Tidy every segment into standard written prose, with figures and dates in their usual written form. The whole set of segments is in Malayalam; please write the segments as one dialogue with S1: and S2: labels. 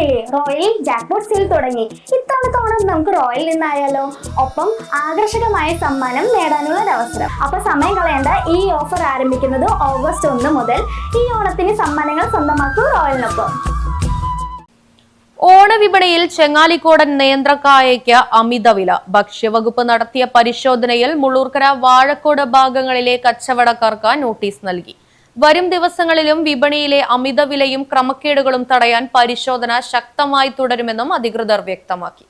S1: അറിഞ്ഞില്ലേ, റോയൽ ജാക്ക്പോട്ട് സെയിൽ തുടങ്ങി. ഇത്തവണത്തെ ഓണം നമുക്ക് റോയൽ നിന്നായാലോ? ഒപ്പം ആകർഷകമായ സമ്മാനം നേടാനുള്ള അവസരം. അപ്പൊ സമയം കളയേണ്ട, ഈ ഓഫർ ആരംഭിക്കുന്നത് ഓഗസ്റ്റ് 1 മുതൽ. ഈ ഓണത്തിന് സമ്മാനങ്ങൾ സ്വന്തമാക്കൂ റോയലിനൊപ്പം.
S2: ഓണവിപണിയിൽ ചെങ്ങാലിക്കോടൻ നേന്ത്രക്കായയ്ക്ക് അമിതവില. ഭക്ഷ്യവകുപ്പ് നടത്തിയ പരിശോധനയിൽ മുള്ളൂർക്കര, വാഴക്കോട് ഭാഗങ്ങളിലെ കച്ചവടക്കാർക്ക് നോട്ടീസ് നൽകി. വരും ദിവസങ്ങളിലും വിപണിയിലെ അമിതവിലയും ക്രമക്കേടുകളും തടയാൻ പരിശോധന ശക്തമായി തുടരുമെന്നും അധികൃതർ വ്യക്തമാക്കി.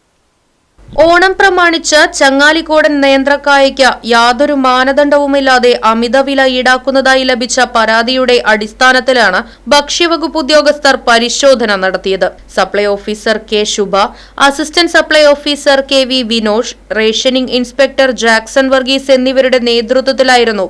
S2: ഓണം പ്രമാണിച്ച് ചങ്ങാലിക്കോടൻ നേന്ത്രക്കായയ്ക്ക് യാതൊരു മാനദണ്ഡവുമില്ലാതെ അമിതവില ഈടാക്കുന്നതായി ലഭിച്ച പരാതിയുടെ അടിസ്ഥാനത്തിലാണ് ഭക്ഷ്യവകുപ്പ് ഉദ്യോഗസ്ഥർ പരിശോധന നടത്തിയത്. Supply officer K Shubha, assistant supply officer K V Vinosh, rationing inspector Jackson Varghese എന്നിവരുടെ നേതൃത്വത്തിലായിരുന്നു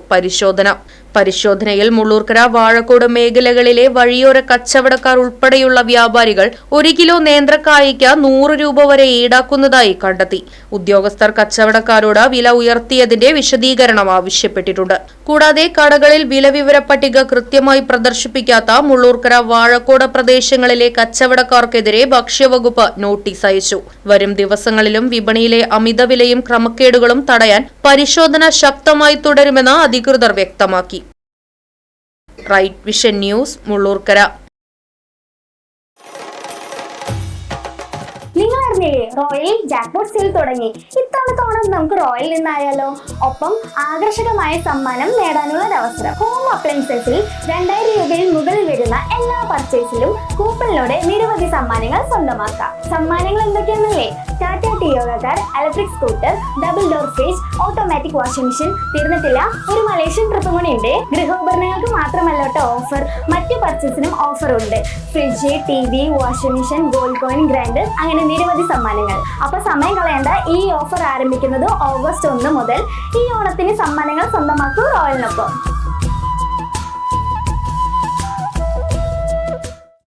S2: പരിശോധനയിൽ മുള്ളൂർക്കര, വാഴക്കോട് മേഖലകളിലെ വഴിയോര കച്ചവടക്കാർ ഉൾപ്പെടെയുള്ള വ്യാപാരികൾ 1 കിലോ നേന്ത്രക്കായയ്ക്ക് 100 രൂപ വരെ ഈടാക്കുന്നതായി കണ്ടെത്തി. ഉദ്യോഗസ്ഥർ കച്ചവടക്കാരോട് വില ഉയർത്തിയതിന്റെ വിശദീകരണം ആവശ്യപ്പെട്ടിട്ടുണ്ട്. കൂടാതെ കടകളിൽ വില വിവര പട്ടിക കൃത്യമായി പ്രദർശിപ്പിക്കാത്ത മുള്ളൂർക്കര, വാഴക്കോട് പ്രദേശങ്ങളിലെ കച്ചവടക്കാർക്കെതിരെ ഭക്ഷ്യവകുപ്പ് നോട്ടീസ് അയച്ചു. വരും ദിവസങ്ങളിലും വിപണിയിലെ അമിതവിലയും ക്രമക്കേടുകളും തടയാൻ പരിശോധന ശക്തമായി തുടരുമെന്ന് അധികൃതർ വ്യക്തമാക്കി. Right Vision News, Mullurkara.
S1: നിങ്ങൾ അറിഞ്ഞില്ലേ, റോയൽ ജാക്ക്പോട്ട് സെയിൽ തുടങ്ങി. ഇത്തവണത്തെ ഓണം നമുക്ക് റോയൽ നിന്നായാലോ? ഒപ്പം ആകർഷകമായ സമ്മാനം നേടാനുള്ള അവസരം. ഹോം അപ്ലയൻസസിൽ 2000 രൂപയിൽ മുകളിൽ വരുന്ന എല്ലാ പർച്ചേസിലും കൂപ്പണിലൂടെ നിരവധി സമ്മാനങ്ങൾ സ്വന്തമാക്കാം. സമ്മാനങ്ങൾ എന്തൊക്കെയാണെന്നല്ലേ? Tata Tiago car, electric scooter, double door fridge, automatic washing machine. തീർന്നിട്ടില്ല, ഒരു മലേഷ്യൻ ട്രിപ്പും കൂടി ഉണ്ട്. ഗൃഹോപകരണങ്ങൾക്ക് മാത്രമല്ല ഓഫർ, മറ്റു പർച്ചേസിനും ഓഫർ ഉണ്ട്. Fridge, TV, washing machine, gold coin, grinder, അങ്ങനെ നിരവധി സമ്മാനങ്ങൾ. അപ്പൊ സമയം കളയേണ്ട, ഈ ഓഫർ ആരംഭിക്കുന്നത് ഓഗസ്റ്റ് 1 മുതൽ. ഈ ഓണത്തിന് സമ്മാനങ്ങൾ സ്വന്തമാക്കൂ റോയലിനൊപ്പം.